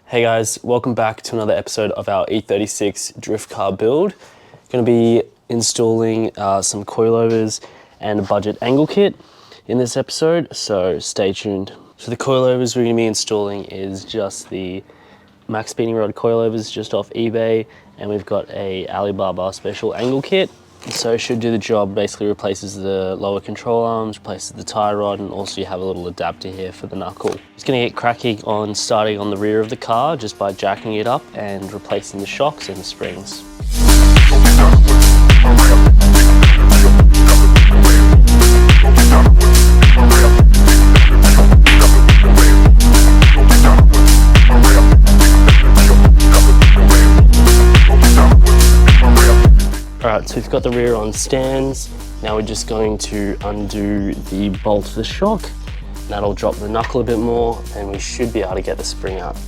Hey guys, welcome back to another episode of our E36 drift car build. Going to be installing some coilovers and a budget angle kit in this episode, so stay tuned. So the coilovers we're going to be installing is just the maxpeedingrod coilovers just off eBay, and we've got a Alibaba special angle kit. So it should do the job, basically replaces the lower control arms, replaces the tie rod, and also you have a little adapter here for the knuckle. Just gonna get cracking on starting on the rear of the car just by jacking it up and replacing the shocks and the springs. Alright, so we've got the rear on stands. Now we're just going to undo the bolt of the shock. That'll drop the knuckle a bit more and we should be able to get the spring out. So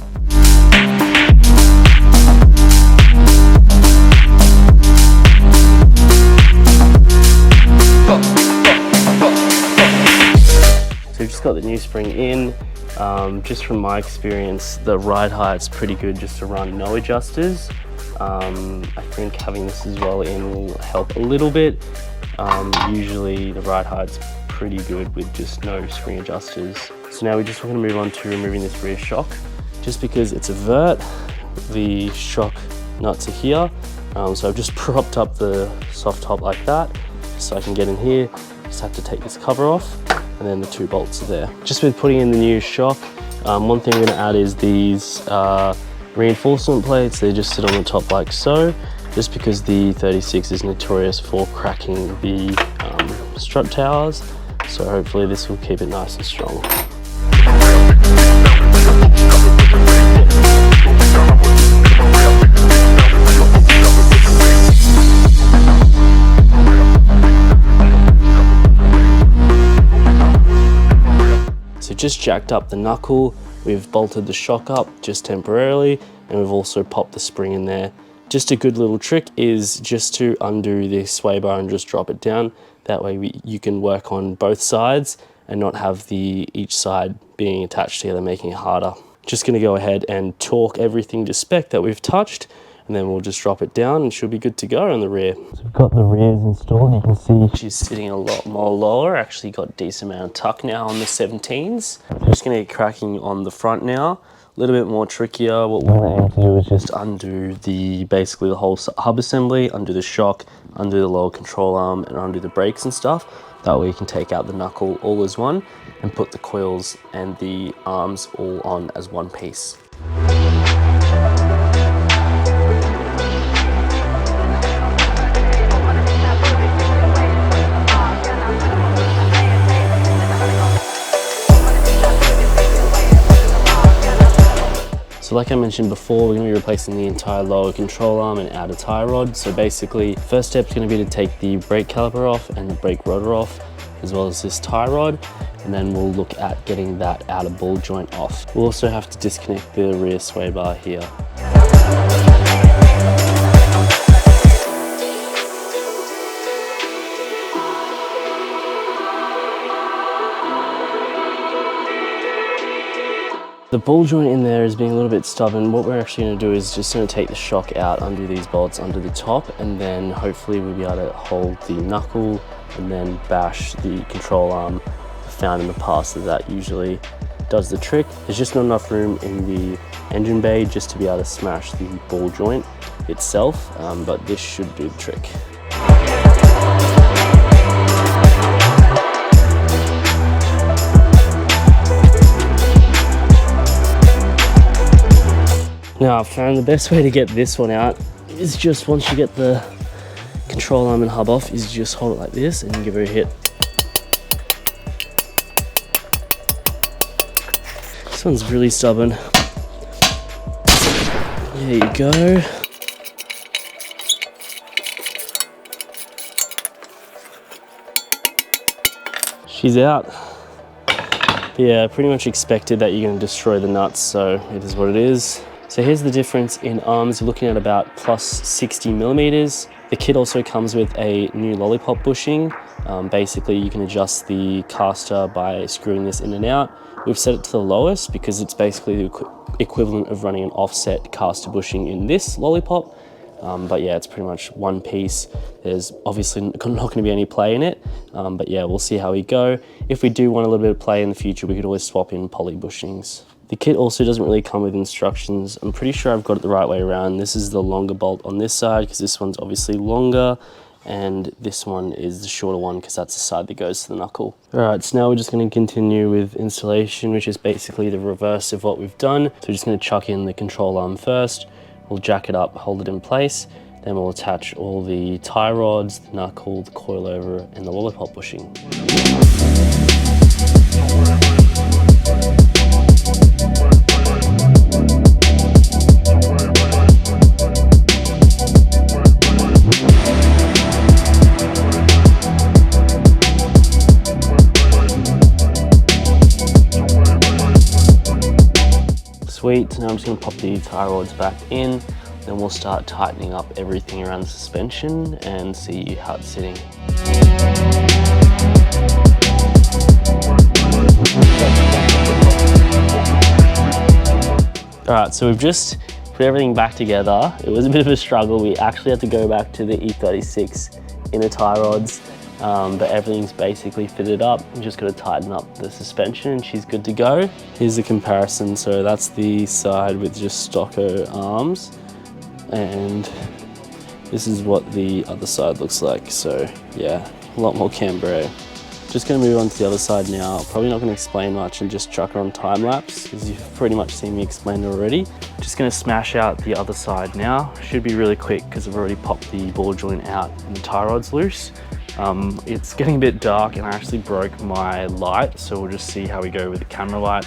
we've just got the new spring in. Just from my experience, the ride height's pretty good just to run no adjusters. I think having this as well in will help a little bit. Usually the ride height's pretty good with just no spring adjusters. So now we just want to move on to removing this rear shock. Just because it's a vert, the shock nuts are here. So I've just propped up the soft top like that, so I can get in here. Just have to take this cover off, and then the two bolts are there. Just with putting in the new shock, one thing I'm going to add is these reinforcement plates. They just sit on the top like so, just because the 36 is notorious for cracking the strut towers, so hopefully this will keep it nice and strong. So just jacked up the knuckle. We've bolted the shock up just temporarily, and we've also popped the spring in there. Just a good little trick is just to undo the sway bar and just drop it down. That way you can work on both sides and not have each side being attached together, making it harder. Just gonna go ahead and torque everything to spec that we've touched, and then we'll just drop it down and she'll be good to go on the rear. So we've got the rears installed. You can see she's sitting a lot more lower. Actually got a decent amount of tuck now on the 17s. I'm just gonna get cracking on the front now. A little bit more trickier. What we're gonna aim to do is just undo basically the whole hub assembly, undo the shock, undo the lower control arm, and undo the brakes and stuff. That way you can take out the knuckle all as one and put the coils and the arms all on as one piece. So like I mentioned before, we're going to be replacing the entire lower control arm and outer tie rod. So basically, first step is going to be to take the brake caliper off and the brake rotor off, as well as this tie rod, and then we'll look at getting that outer ball joint off. We'll also have to disconnect the rear sway bar here. The ball joint in there is being a little bit stubborn. What we're actually going to do is just going to take the shock out, undo these bolts under the top, and then hopefully we'll be able to hold the knuckle and then bash the control arm. I've found in the past that usually does the trick. There's just not enough room in the engine bay just to be able to smash the ball joint itself, but this should do the trick. Now I've found the best way to get this one out is just once you get the control arm and hub off, is just hold it like this and give her a hit. This one's really stubborn. There you go. She's out. But yeah, I pretty much expected that you're going to destroy the nuts, so it is what it is. So here's the difference in arms. You're looking at about plus 60 millimeters. The kit also comes with a new lollipop bushing. Basically, you can adjust the caster by screwing this in and out. We've set it to the lowest because it's basically the equivalent of running an offset caster bushing in this lollipop. But yeah, it's pretty much one piece. There's obviously not going to be any play in it, but yeah, we'll see how we go. If we do want a little bit of play in the future, we could always swap in poly bushings. The kit also doesn't really come with instructions. I'm pretty sure I've got it the right way around. This is the longer bolt on this side because this one's obviously longer, and this one is the shorter one because that's the side that goes to the knuckle. All right, so now we're just going to continue with installation, which is basically the reverse of what we've done. So we're just going to chuck in the control arm first. We'll jack it up, hold it in place, then we'll attach all the tie rods, the knuckle, the coilover, and the lollipop bushing. Sweet, now I'm just going to pop the tie rods back in, then we'll start tightening up everything around the suspension and see how it's sitting. Alright, so we've just put everything back together. It was a bit of a struggle. We actually had to go back to the E36 inner tie rods, but everything's basically fitted up. You just got to tighten up the suspension and she's good to go. Here's the comparison. So that's the side with just stocko arms, and this is what the other side looks like. So yeah, a lot more camber. Just going to move on to the other side now. Probably not going to explain much and just chuck it on time lapse because you've pretty much seen me explain it already. Just going to smash out the other side now. Should be really quick because I've already popped the ball joint out and the tie rod's loose. It's getting a bit dark and I actually broke my light, so we'll just see how we go with the camera light.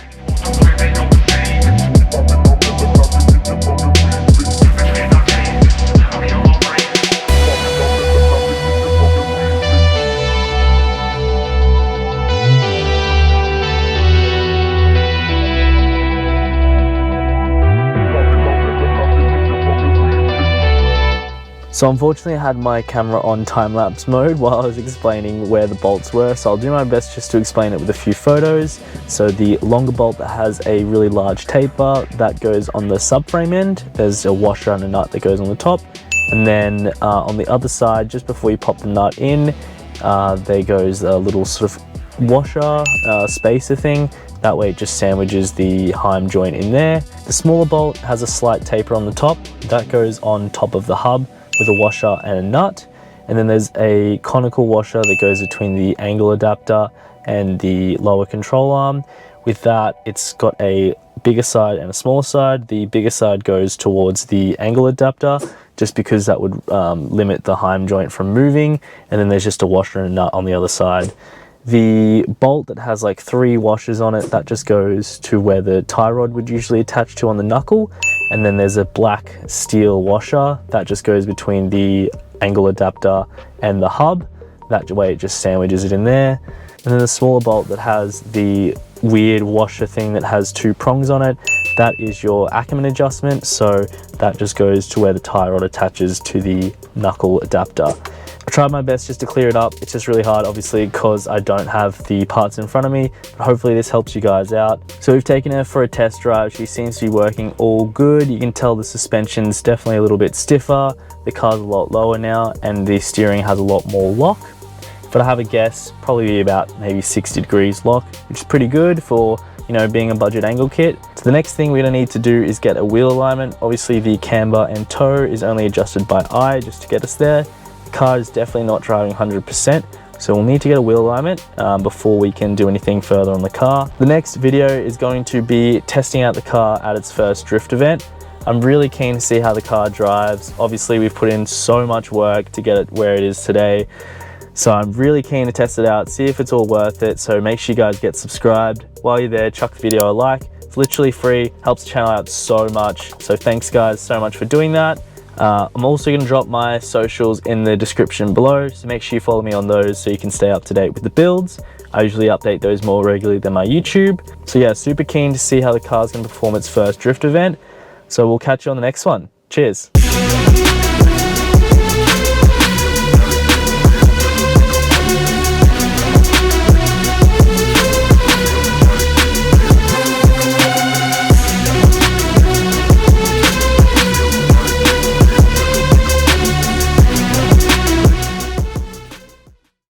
So unfortunately I had my camera on time-lapse mode while I was explaining where the bolts were, so I'll do my best just to explain it with a few photos. So the longer bolt that has a really large tape bar, that goes on the subframe end. There's a washer and a nut that goes on the top. And then on the other side, just before you pop the nut in, there goes a little sort of washer spacer thing. That way it just sandwiches the Heim joint in there. The smaller bolt has a slight taper on the top. That goes on top of the hub with a washer and a nut, and then there's a conical washer that goes between the angle adapter and the lower control arm. With that, it's got a bigger side and a smaller side. The bigger side goes towards the angle adapter just because that would limit the Heim joint from moving, and then there's just a washer and a nut on the other side. The bolt that has like 3 washers on it, that just goes to where the tie rod would usually attach to on the knuckle. And then there's a black steel washer that just goes between the angle adapter and the hub. That way it just sandwiches it in there. And then the smaller bolt that has the weird washer thing that has 2 prongs on it, that is your Ackerman adjustment. So that just goes to where the tie rod attaches to the knuckle adapter. I tried my best just to clear it up. It's just really hard, obviously, because I don't have the parts in front of me, but hopefully this helps you guys out. So we've taken her for a test drive. She seems to be working all good. You can tell the suspension's definitely a little bit stiffer. The car's a lot lower now, and the steering has a lot more lock. But I have a guess, probably be about maybe 60 degrees lock, which is pretty good for, you know, being a budget angle kit. So the next thing we're gonna need to do is get a wheel alignment. Obviously the camber and toe is only adjusted by eye just to get us there. Car is definitely not driving 100%, so we'll need to get a wheel alignment before we can do anything further on the car. The next video is going to be testing out the car at its first drift event. I'm really keen to see how the car drives. Obviously we've put in so much work to get it where it is today, so I'm really keen to test it out, see if it's all worth it. So make sure you guys get subscribed. While you're there, chuck the video a like. It's literally free, helps the channel out so much. So thanks guys so much for doing that. I'm also going to drop my socials in the description below, so make sure you follow me on those so you can stay up to date with the builds. I usually update those more regularly than my YouTube. So yeah, super keen to see how the car's going to perform its first drift event. So we'll catch you on the next one. Cheers.